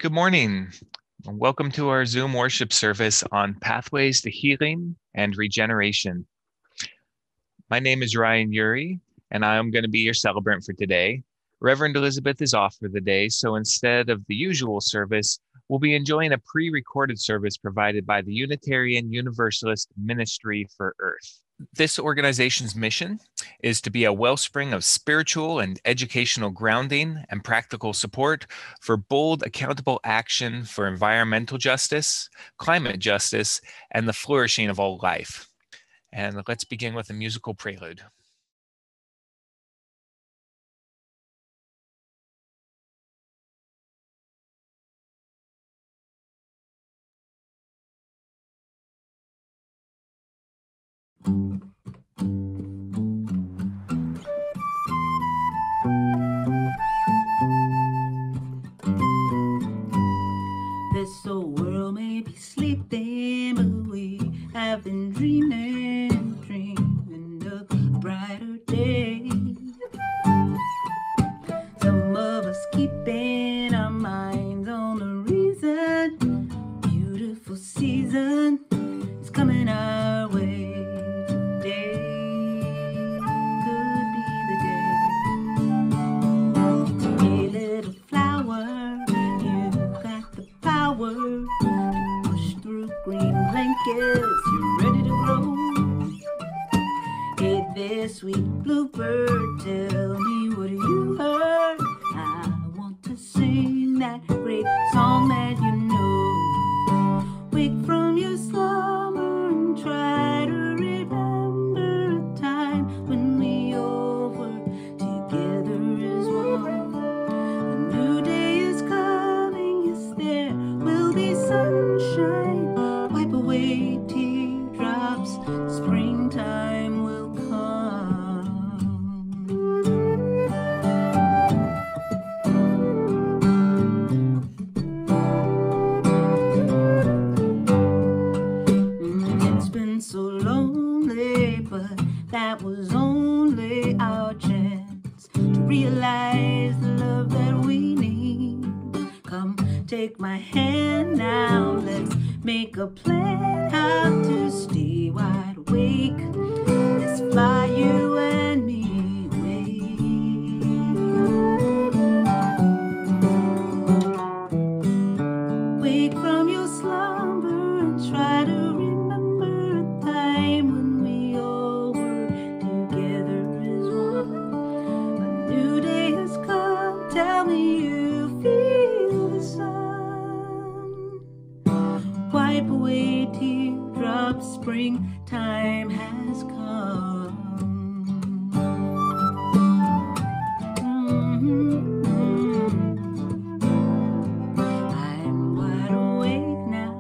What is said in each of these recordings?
Good morning. Welcome to our Zoom worship service on pathways to healing and regeneration. My name is Ryan Uri, and I'm going to be your celebrant for today. Reverend Elizabeth is off for the day, so instead of the usual service, we'll be enjoying a pre-recorded service provided by the Unitarian Universalist Ministry for Earth. This organization's mission is to be a wellspring of spiritual and educational grounding and practical support for bold, accountable action for environmental justice, climate justice, and the flourishing of all life. And let's begin with a musical prelude. This old world may be sleeping, but we have been dreaming of a brighter day. Some of us keeping our minds on the reason. Beautiful season is coming our way today. Could be the day. Hey, little flower, you got the power to push through green blankets. You're ready to grow. Hey there, sweet bluebird, tell me what you heard. I want to sing that great song that you know. Wake from your slumber and try to remember a time when we all were together as one. A new day is coming, yes, there will be sunshine. Wipe away teardrops, springtime will come. It's been so lonely, but that was only our chance to realize the love that we need. Come take my hand now, let's make a plan how to stay wide awake. Let's fly you and me away. Wake from your slumber and try to remember a time when we all were together as one. A new day has come, tell me you feel the sun. Wipe away teardrops, springtime has come. I'm wide awake now.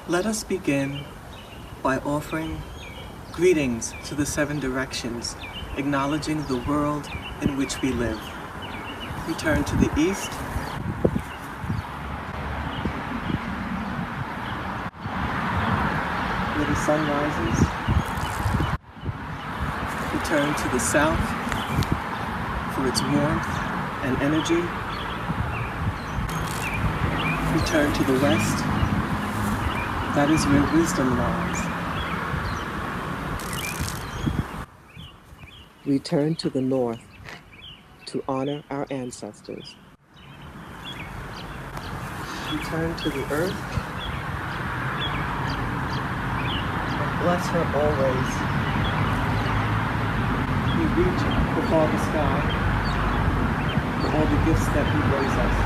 Let us begin by offering greetings to the seven directions, acknowledging the world in which we live. We turn to the east, where the sun rises. We turn to the south for its warmth and energy. We turn to the west. That is where wisdom lies. We turn to the north to honor our ancestors. We turn to the earth and bless her always. We reach before the sky for all the gifts that he brings us.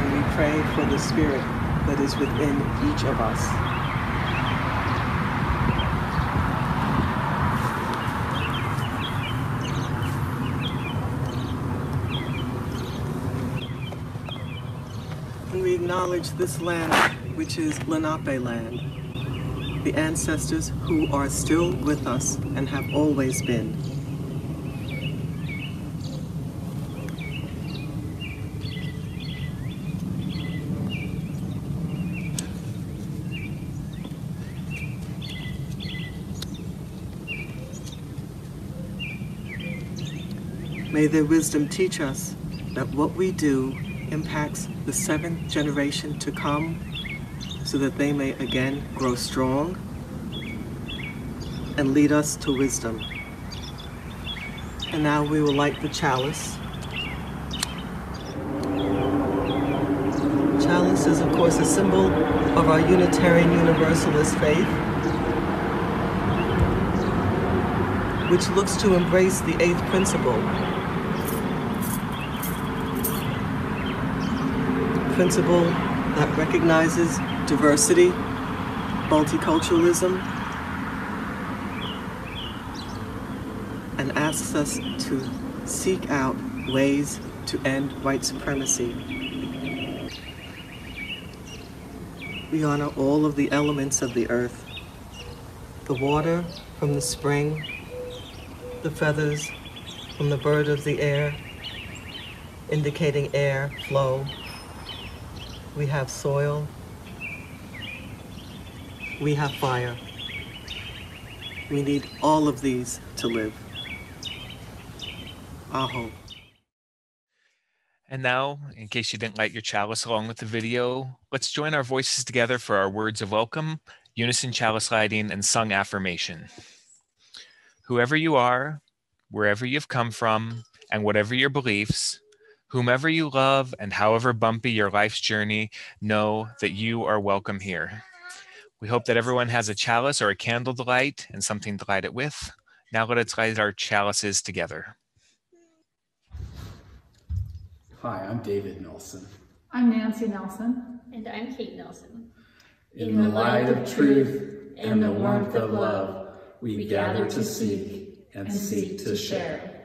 And we pray for the spirit that is within each of us. And we acknowledge this land, which is Lenape land, the ancestors who are still with us and have always been. May their wisdom teach us that what we do impacts the seventh generation to come, so that they may again grow strong and lead us to wisdom. And now we will light the chalice. Chalice is, of course, a symbol of our Unitarian Universalist faith, which looks to embrace the eighth principle. Principle that recognizes diversity, multiculturalism, and asks us to seek out ways to end white supremacy. We honor all of the elements of the earth, the water from the spring, the feathers from the bird of the air, indicating air flow. We have soil. We have fire. We need all of these to live. Aho. And now, in case you didn't light your chalice along with the video, let's join our voices together for our words of welcome, unison chalice lighting, and sung affirmation. Whoever you are, wherever you've come from, and whatever your beliefs, whomever you love and however bumpy your life's journey, know that you are welcome here. We hope that everyone has a chalice or a candle to light and something to light it with. Now let's light our chalices together. Hi, I'm David Nelson. I'm Nancy Nelson. And I'm Kate Nelson. In the light of truth and the warmth of love, we gather to seek and seek to share.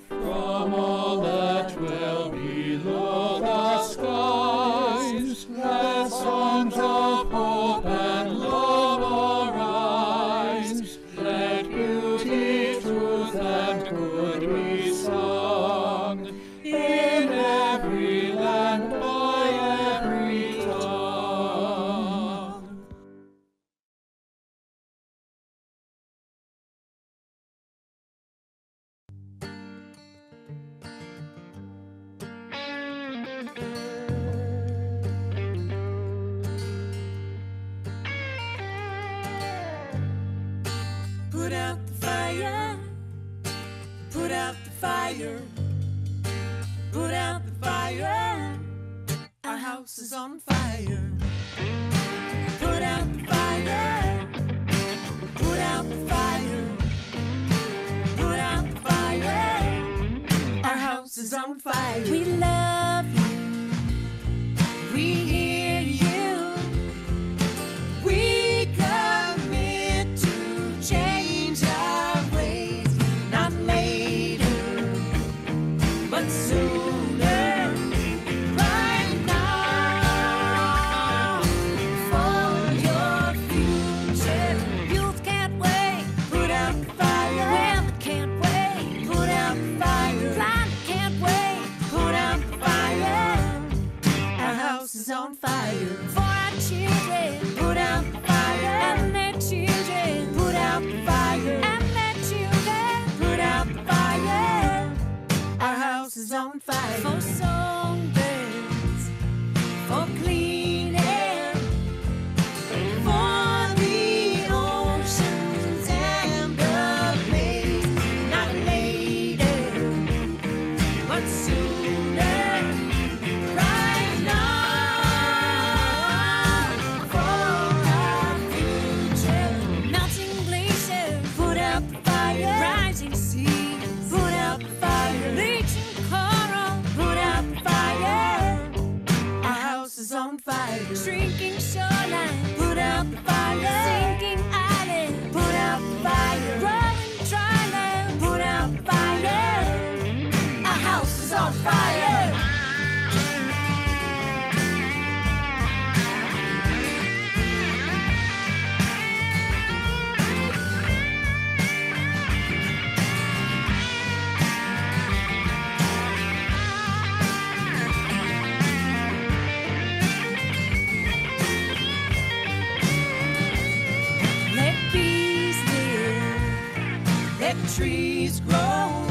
From all that dwell below the skies, let songs of hope and love arise. Let beauty, truth, and good be sung in every land by every tongue. Put out the fire, put out the fire, put out the fire, our house is on fire. Put out the fire, put out the fire, put out the fire, our house is on fire. We love you, we hear you, we commit to change our ways, not later, but sooner, right now, for your future. Youth can't wait, put out the fire. Women can't wait, put out the fire. Blind can't wait, put out the fire. Our house is on fire. For our children, put out the fire. And their children, put out the fire. And their children, put out the fire. Our house is on fire. For songbirds, for clean air, for the oceans and the lakes. Not later, but sooner, right now, for our future. Melting glaciers, put out the fire. Rising seas, put out the fire. Bleaching coral, put out the fire. Our house is on fire. Shrinking shoreline, put out the fire. Sinking island, put out the fire. Growing dry land, put out the fire. Our house is on fire. let trees grow.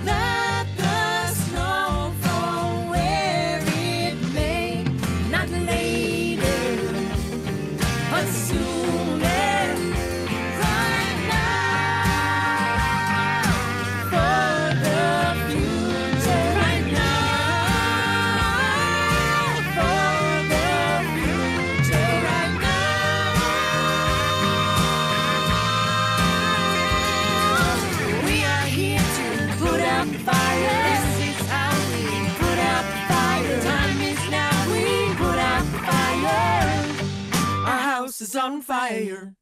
Let the snow fall where it may, not later, but sooner, right now, for the future, right now, for the future, right now. We are here to put out the fire. This is how we put out the fire. Time is now, we put out the fire. Our house is on fire.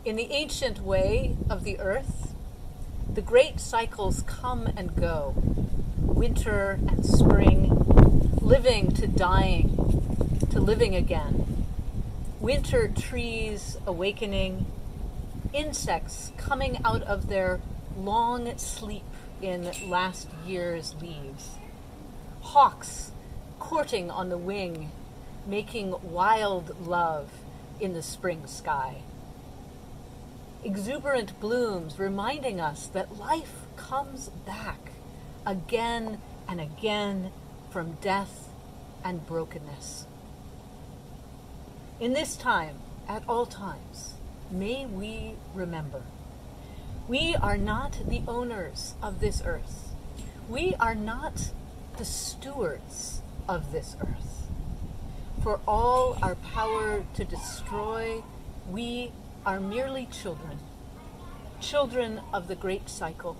In the ancient way of the earth, the great cycles come and go, winter and spring, living to dying, to living again. Winter trees awakening, insects coming out of their long sleep in last year's leaves, hawks courting on the wing, making wild love in the spring sky. Exuberant blooms reminding us that life comes back again and again from death and brokenness. In this time, at all times, may we remember, we are not the owners of this earth. We are not the stewards of this earth. For all our power to destroy, we are merely children, children of the great cycle,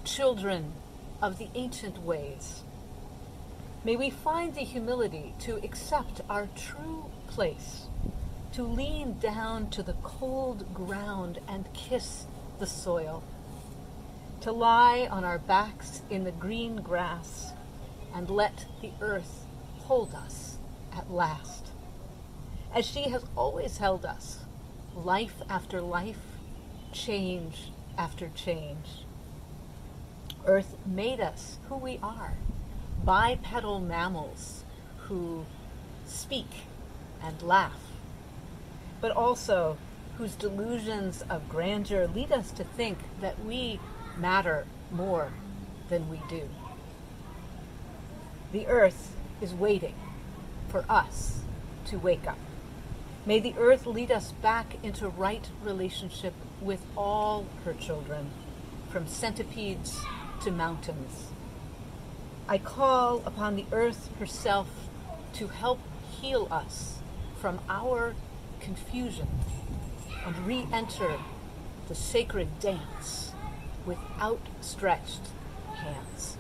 children of the ancient ways. May we find the humility to accept our true place, to lean down to the cold ground and kiss the soil, to lie on our backs in the green grass and let the earth hold us at last, as she has always held us, life after life, change after change. Earth made us who we are, bipedal mammals who speak and laugh, but also whose delusions of grandeur lead us to think that we matter more than we do. The earth is waiting for us to wake up. May the earth lead us back into right relationship with all her children, from centipedes to mountains. I call upon the earth herself to help heal us from our confusion and re-enter the sacred dance with outstretched hands.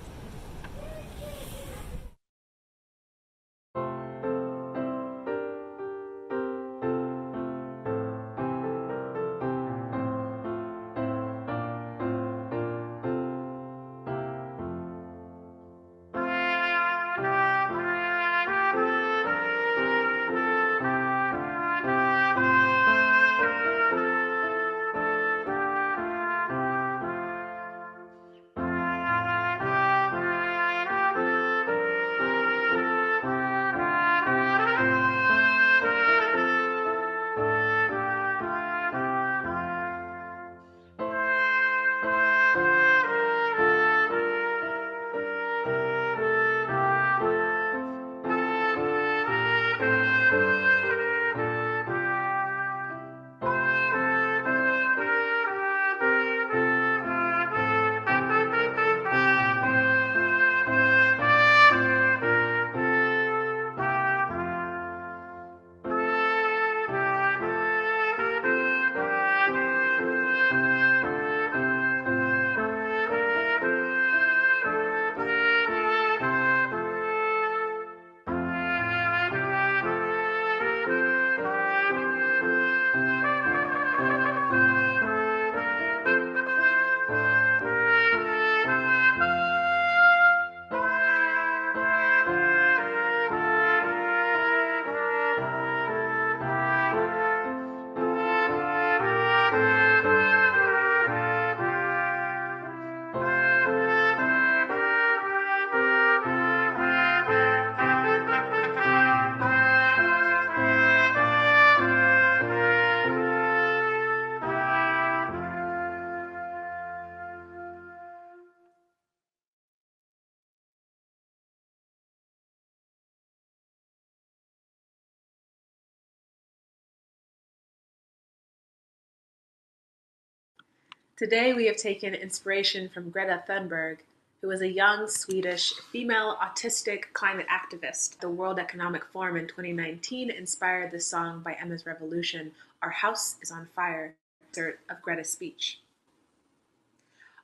Today we have taken inspiration from Greta Thunberg, who was a young Swedish female autistic climate activist. The World Economic Forum in 2019 inspired the song by Emma's Revolution, Our House is on Fire, of Greta's speech.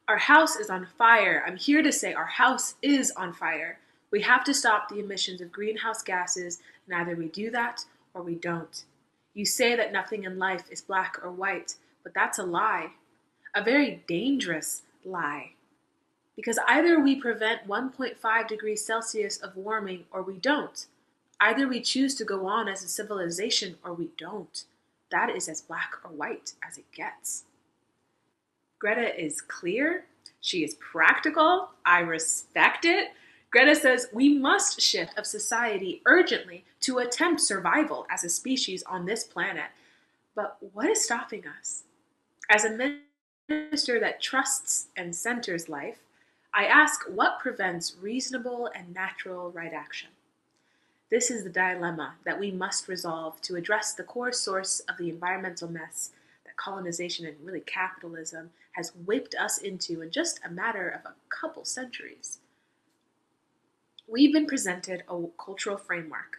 Our house is on fire. I'm here to say our house is on fire. We have to stop the emissions of greenhouse gases, and either we do that or we don't. You say that nothing in life is black or white, but that's a lie. A very dangerous lie. Because either we prevent 1.5 degrees Celsius of warming or we don't. Either we choose to go on as a civilization or we don't. That is as black or white as it gets. Greta is clear. She is practical. I respect it. Greta says we must shift of society urgently to attempt survival as a species on this planet. But what is stopping us? As a minister that trusts and centers life, I ask what prevents reasonable and natural right action. This is the dilemma that we must resolve to address the core source of the environmental mess that colonization and really capitalism has whipped us into in just a matter of a couple centuries. We've been presented a cultural framework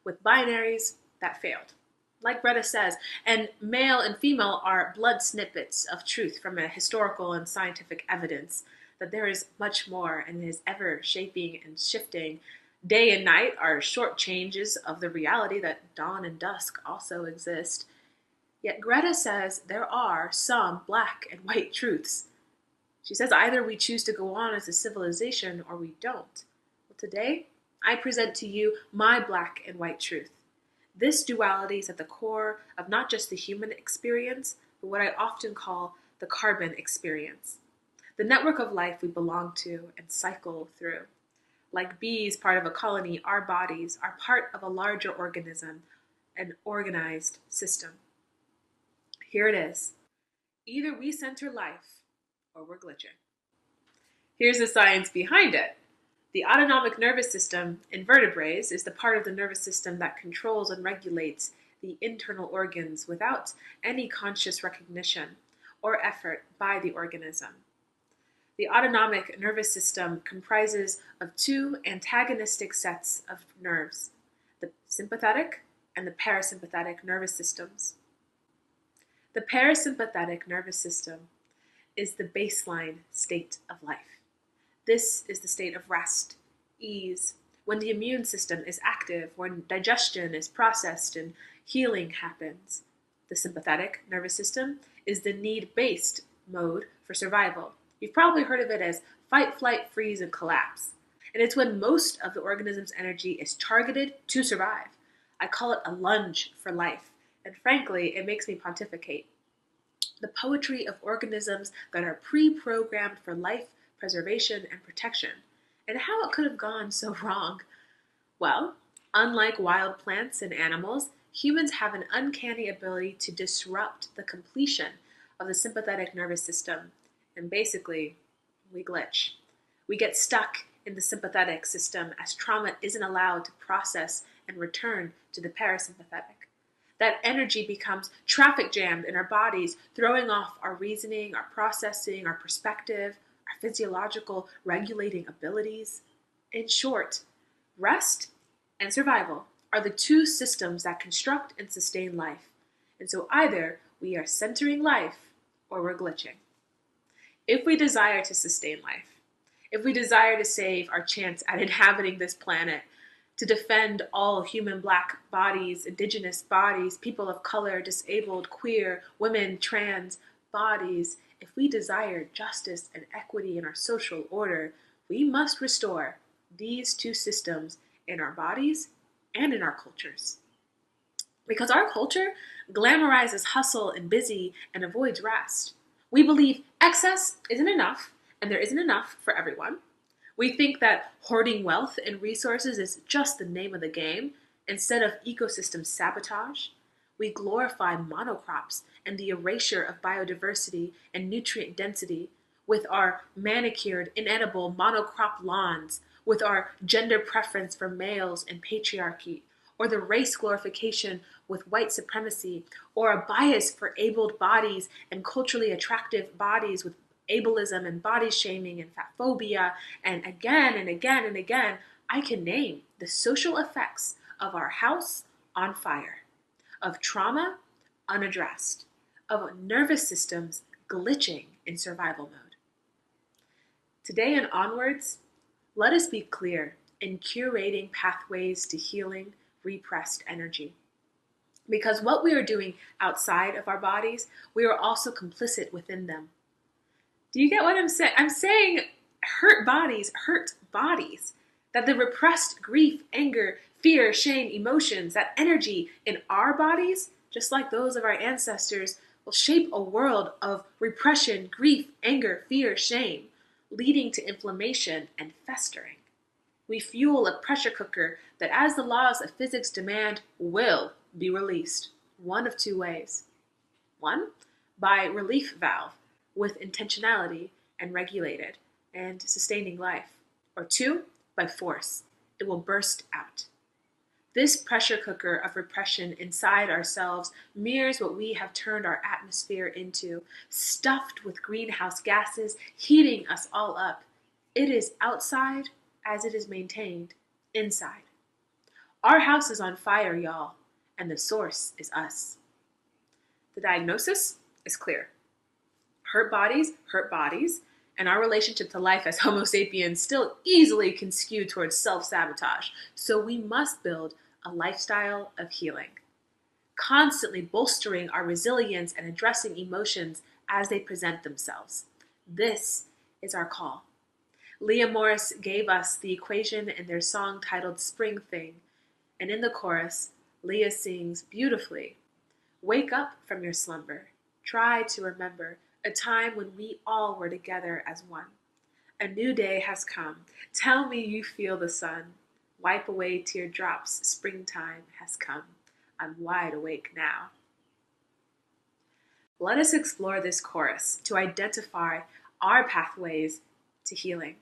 with binaries that failed. Like Greta says, and male and female are blood snippets of truth from a historical and scientific evidence that there is much more and is ever shaping and shifting. Day and night are short changes of the reality that dawn and dusk also exist. Yet Greta says there are some black and white truths. She says either we choose to go on as a civilization or we don't. Well, today, I present to you my black and white truth. This duality is at the core of not just the human experience, but what I often call the carbon experience. The network of life we belong to and cycle through. Like bees, part of a colony, our bodies are part of a larger organism, an organized system. Here it is. Either we center life or we're glitching. Here's the science behind it. The autonomic nervous system in vertebrates is the part of the nervous system that controls and regulates the internal organs without any conscious recognition or effort by the organism. The autonomic nervous system comprises of two antagonistic sets of nerves, the sympathetic and the parasympathetic nervous systems. The parasympathetic nervous system is the baseline state of life. This is the state of rest, ease, when the immune system is active, when digestion is processed and healing happens. The sympathetic nervous system is the need-based mode for survival. You've probably heard of it as fight, flight, freeze, and collapse. And it's when most of the organism's energy is targeted to survive. I call it a lunge for life. And frankly, it makes me pontificate. The poetry of organisms that are pre-programmed for life, preservation, and protection. And how it could have gone so wrong. Well, unlike wild plants and animals, humans have an uncanny ability to disrupt the completion of the sympathetic nervous system. And basically, we glitch. We get stuck in the sympathetic system as trauma isn't allowed to process and return to the parasympathetic. That energy becomes traffic jammed in our bodies, throwing off our reasoning, our processing, our perspective, our physiological regulating abilities. In short, rest and survival are the two systems that construct and sustain life. And so either we are centering life or we're glitching. If we desire to sustain life, if we desire to save our chance at inhabiting this planet, to defend all human black bodies, indigenous bodies, people of color, disabled, queer, women, trans bodies, if we desire justice and equity in our social order, we must restore these two systems in our bodies and in our cultures. Because our culture glamorizes hustle and busy and avoids rest. We believe excess isn't enough, and there isn't enough for everyone. We think that hoarding wealth and resources is just the name of the game, instead of ecosystem sabotage. We glorify monocrops and the erasure of biodiversity and nutrient density with our manicured, inedible monocrop lawns, with our gender preference for males and patriarchy, or the race glorification with white supremacy, or a bias for abled bodies and culturally attractive bodies with ableism and body shaming and fat phobia, and again and again and again, I can name the social effects of our house on fire, of trauma unaddressed, of nervous systems glitching in survival mode. Today and onwards, let us be clear in curating pathways to healing repressed energy. Because what we are doing outside of our bodies, we are also complicit within them. Do you get what I'm saying? I'm saying hurt bodies. That the repressed grief, anger, fear, shame, emotions, that energy in our bodies, just like those of our ancestors, will shape a world of repression, grief, anger, fear, shame, leading to inflammation and festering. We fuel a pressure cooker that, as the laws of physics demand, will be released one of two ways. One, by relief valve with intentionality and regulated and sustaining life. Or two, by force. It will burst out. This pressure cooker of repression inside ourselves mirrors what we have turned our atmosphere into, stuffed with greenhouse gases, heating us all up. It is outside as it is maintained inside. Our house is on fire, y'all, and the source is us. The diagnosis is clear. Hurt bodies, and our relationship to life as Homo sapiens still easily can skew towards self-sabotage. So we must build a lifestyle of healing, constantly bolstering our resilience and addressing emotions as they present themselves. This is our call. Leah Morris gave us the equation in their song titled Spring Thing, and in the chorus, Leah sings beautifully, "Wake up from your slumber, try to remember a time when we all were together as one. A new day has come, tell me you feel the sun. Wipe away teardrops, springtime has come. I'm wide awake now." Let us explore this chorus to identify our pathways to healing.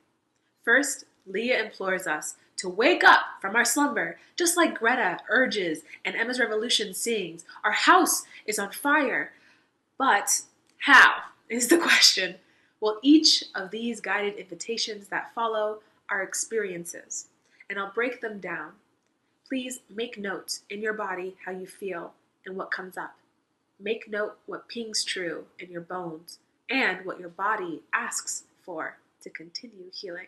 First, Leah implores us to wake up from our slumber, just like Greta urges and Emma's Revolution sings. Our house is on fire. But how is the question? Well, each of these guided invitations that follow are experiences, and I'll break them down. Please make note in your body how you feel and what comes up. Make note what pings true in your bones and what your body asks for to continue healing.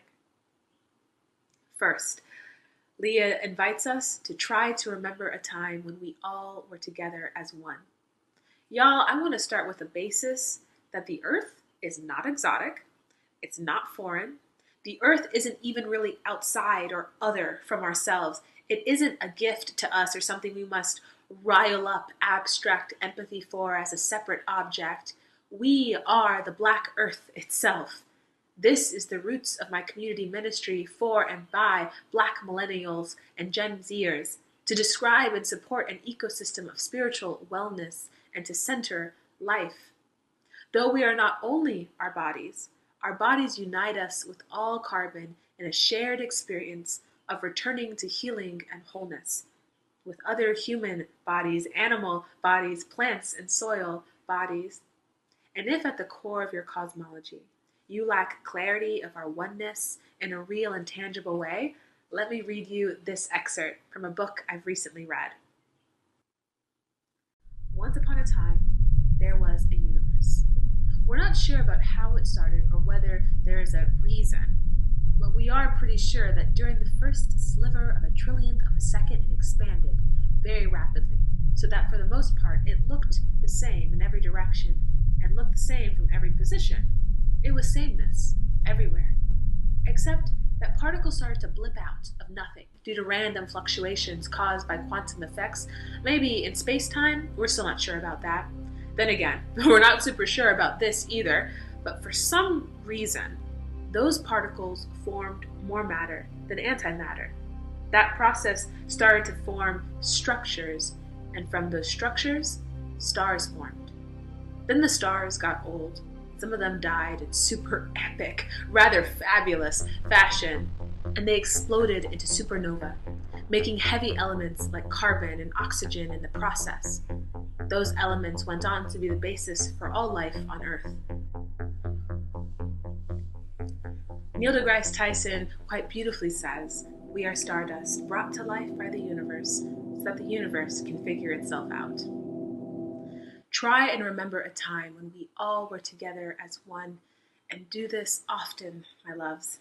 First, Leah invites us to try to remember a time when we all were together as one. Y'all, I want to start with the basis that the earth is not exotic, it's not foreign. The earth isn't even really outside or other from ourselves. It isn't a gift to us or something we must rile up abstract empathy for as a separate object. We are the Black Earth itself. This is the roots of my community ministry for and by Black millennials and Gen Zers, to describe and support an ecosystem of spiritual wellness and to center life. Though we are not only our bodies unite us with all carbon in a shared experience of returning to healing and wholeness with other human bodies, animal bodies, plants and soil bodies. And if at the core of your cosmology you lack clarity of our oneness in a real and tangible way, let me read you this excerpt from a book I've recently read. Once upon a time, there was a universe. We're not sure about how it started or whether there is a reason, but we are pretty sure that during the first sliver of a trillionth of a second, it expanded very rapidly, so that for the most part, it looked the same in every direction and looked the same from every position. It was sameness everywhere, except that particles started to blip out of nothing due to random fluctuations caused by quantum effects. Maybe in space-time, we're still not sure about that. Then again, we're not super sure about this either, but for some reason, those particles formed more matter than antimatter. That process started to form structures, and from those structures, stars formed. Then the stars got old. Some of them died in super epic, rather fabulous fashion, and they exploded into supernova. making heavy elements like carbon and oxygen in the process. Those elements went on to be the basis for all life on Earth. Neil deGrasse Tyson quite beautifully says, "We are stardust brought to life by the universe so that the universe can figure itself out." Try and remember a time when we all were together as one, and do this often, my loves.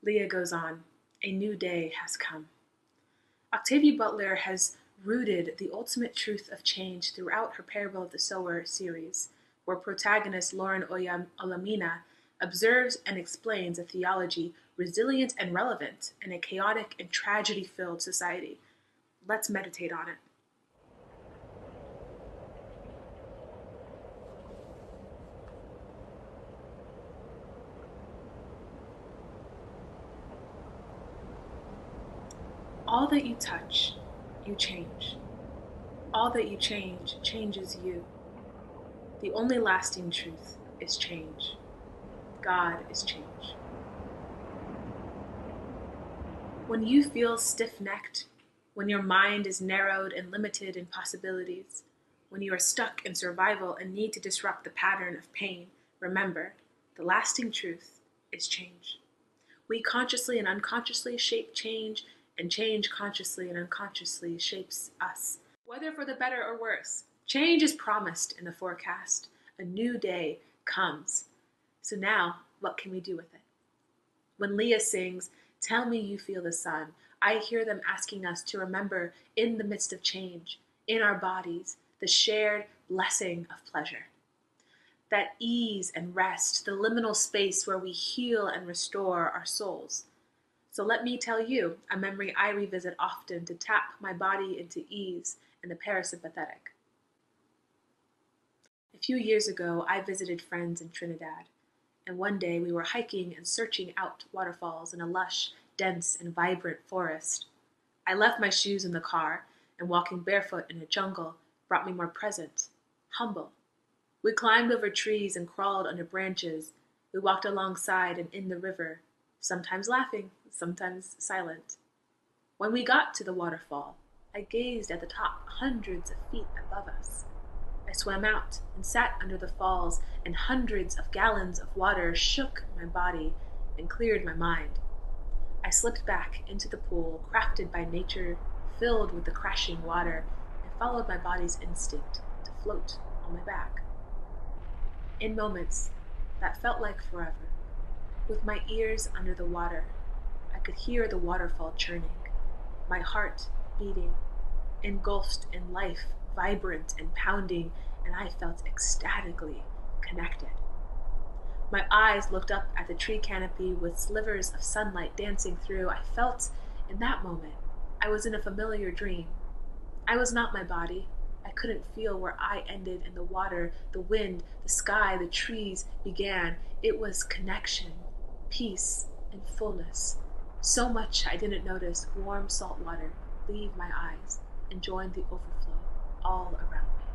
Leah goes on, "A new day has come." Octavia Butler has rooted the ultimate truth of change throughout her Parable of the Sower series, where protagonist Lauren Olamina observes and explains a theology resilient and relevant in a chaotic and tragedy-filled society. Let's meditate on it. All that you touch, you change. All that you change changes you. The only lasting truth is change. God is change. When you feel stiff-necked, when your mind is narrowed and limited in possibilities, when you are stuck in survival and need to disrupt the pattern of pain, remember, the lasting truth is change. We consciously and unconsciously shape change, and change consciously and unconsciously shapes us. Whether for the better or worse, change is promised in the forecast. A new day comes. So now, what can we do with it? When Leah sings, "Tell me you feel the sun," I hear them asking us to remember in the midst of change, in our bodies, the shared blessing of pleasure. That ease and rest, the liminal space where we heal and restore our souls. So let me tell you a memory I revisit often to tap my body into ease and the parasympathetic. A few years ago, I visited friends in Trinidad, and one day we were hiking and searching out waterfalls in a lush, dense, and vibrant forest. I left my shoes in the car, and walking barefoot in a jungle brought me more present, humble. We climbed over trees and crawled under branches. We walked alongside and in the river, sometimes laughing, sometimes silent. When we got to the waterfall, I gazed at the top hundreds of feet above us. I swam out and sat under the falls, and hundreds of gallons of water shook my body and cleared my mind. I slipped back into the pool, crafted by nature, filled with the crashing water, and followed my body's instinct to float on my back. In moments that felt like forever, with my ears under the water, I could hear the waterfall churning, my heart beating, engulfed in life, vibrant and pounding, and I felt ecstatically connected. My eyes looked up at the tree canopy with slivers of sunlight dancing through. I felt in that moment I was in a familiar dream. I was not my body. I couldn't feel where I ended and the water, the wind, the sky, the trees began. It was connection, peace, and fullness. So much I didn't notice warm salt water leave my eyes and join the overflow all around me.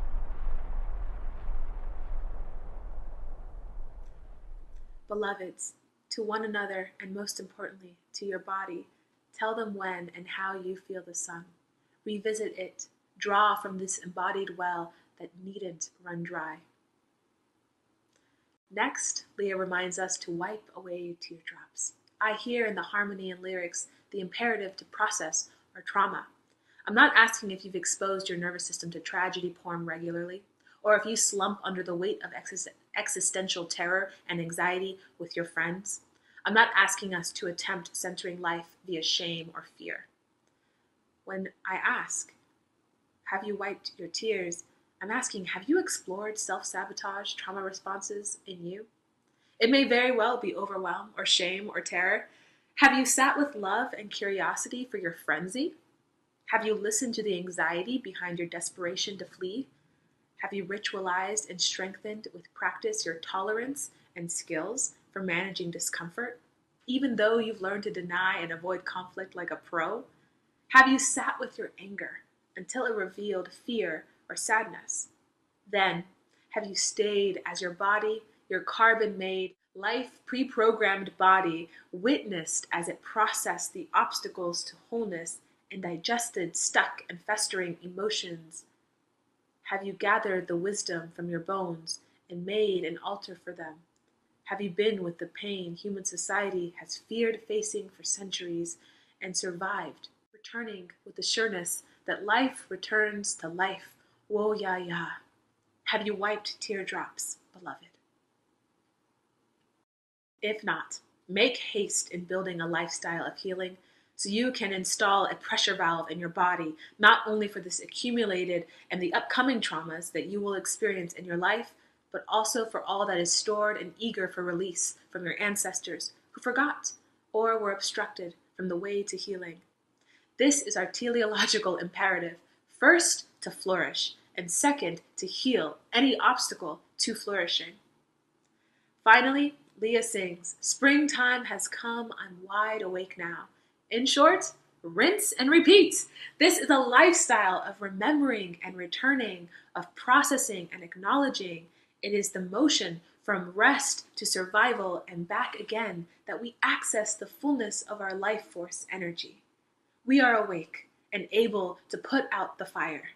Beloveds, to one another and most importantly to your body, tell them when and how you feel the sun. Revisit it. Draw from this embodied well that needn't run dry. Next, Leah reminds us to wipe away teardrops. I hear in the harmony and lyrics the imperative to process our trauma. I'm not asking if you've exposed your nervous system to tragedy porn regularly, or if you slump under the weight of existential terror and anxiety with your friends. I'm not asking us to attempt centering life via shame or fear. When I ask, have you wiped your tears? I'm asking, have you explored self-sabotage trauma responses in you? It may very well be overwhelm or shame or terror. Have you sat with love and curiosity for your frenzy? Have you listened to the anxiety behind your desperation to flee? Have you ritualized and strengthened with practice your tolerance and skills for managing discomfort, even though you've learned to deny and avoid conflict like a pro? Have you sat with your anger until it revealed fear or sadness? Then, have you stayed as your body, your carbon-made, life pre-programmed body, witnessed as it processed the obstacles to wholeness and digested stuck and festering emotions? Have you gathered the wisdom from your bones and made an altar for them? Have you been with the pain human society has feared facing for centuries and survived, returning with the sureness that life returns to life? Wo ya ya. Have you wiped teardrops, beloved? If not, make haste in building a lifestyle of healing so you can install a pressure valve in your body, not only for this accumulated and the upcoming traumas that you will experience in your life, but also for all that is stored and eager for release from your ancestors who forgot or were obstructed from the way to healing. This is our teleological imperative, first to flourish, and second to heal any obstacle to flourishing. Finally, Leah sings, "Springtime has come, I'm wide awake now." In short, rinse and repeat. This is a lifestyle of remembering and returning, of processing and acknowledging. It is the motion from rest to survival and back again that we access the fullness of our life force energy. We are awake and able to put out the fire.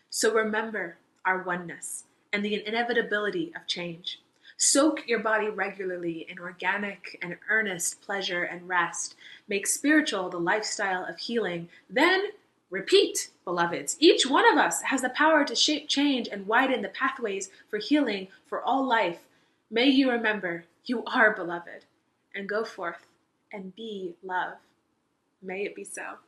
So remember our oneness and the inevitability of change. Soak your body regularly in organic and earnest pleasure and rest. Make spiritual the lifestyle of healing. Then repeat, beloveds. Each one of us has the power to shape change and widen the pathways for healing for all life. May you remember you are beloved, and go forth and be love. May it be so.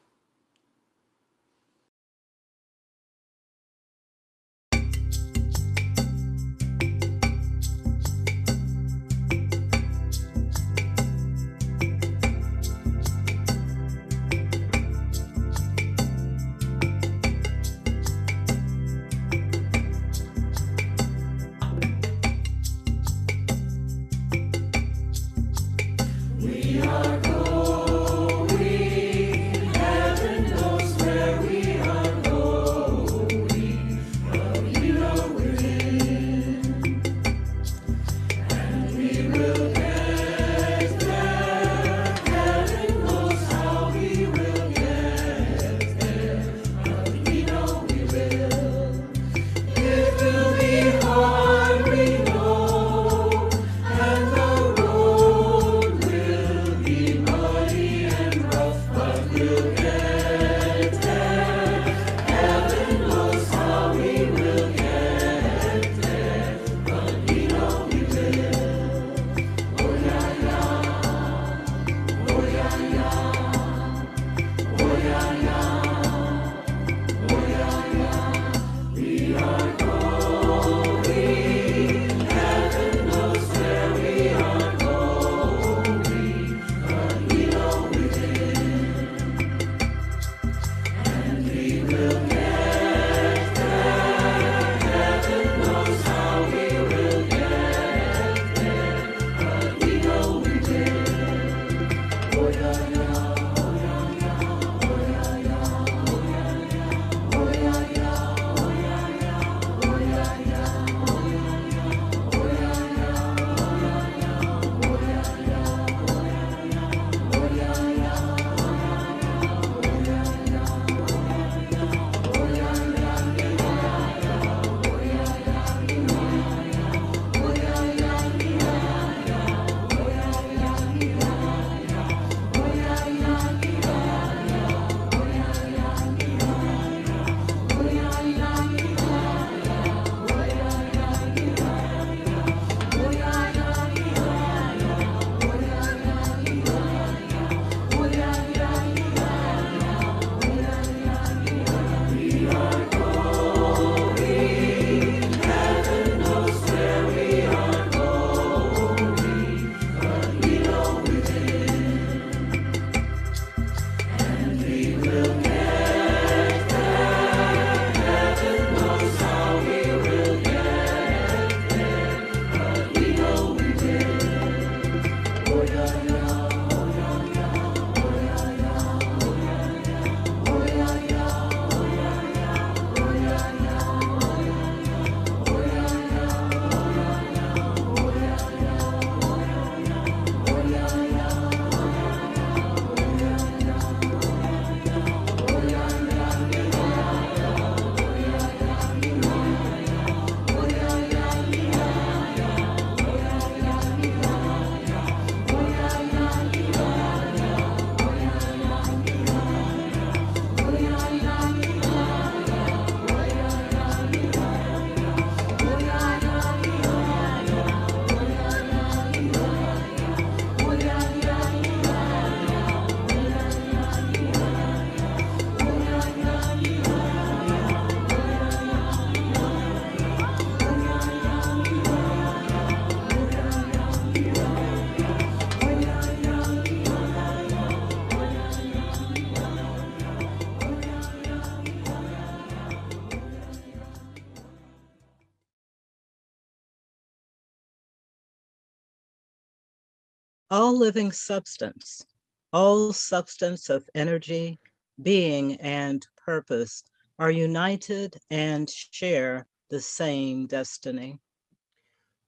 All living substance, all substance of energy, being, and purpose are united and share the same destiny.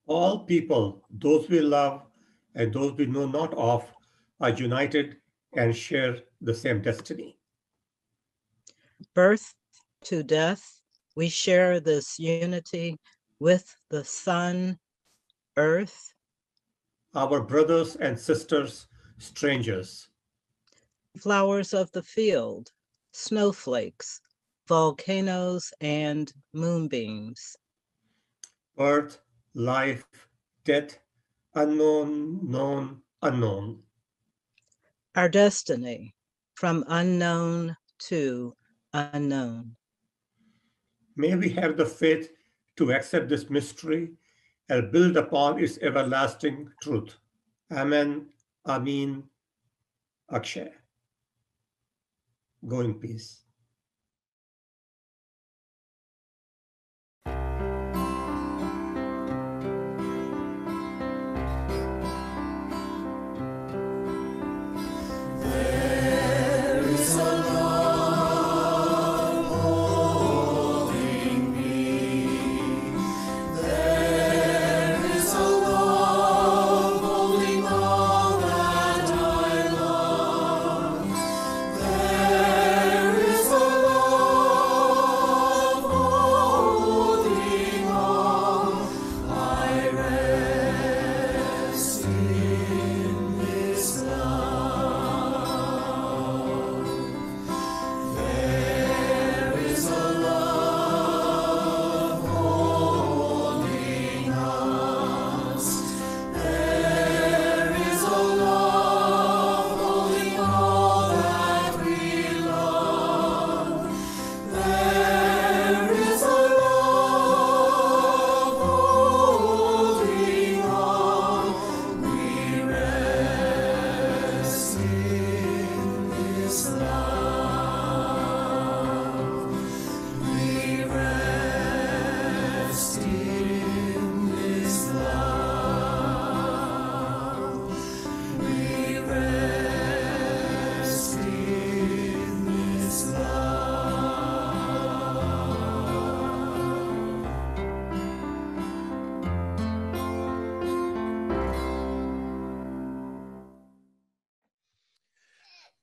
All people, those we love and those we know not of, are united and share the same destiny. Birth to death, we share this unity with the sun, earth, Our brothers and sisters, strangers. flowers of the field, snowflakes, volcanoes, and moonbeams. Birth, life, death, unknown, known, unknown. Our destiny, from unknown to unknown. May we have the faith to accept this mystery and build upon its everlasting truth. Amen, Amin, Akshay. Go in peace.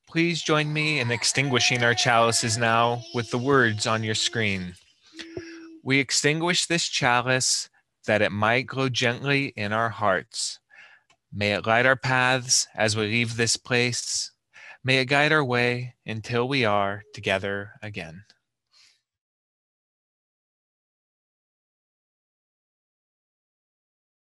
Please join me in extinguishing our chalices now with the words on your screen. We extinguish this chalice that it might glow gently in our hearts. May it light our paths as we leave this place. May it guide our way until we are together again.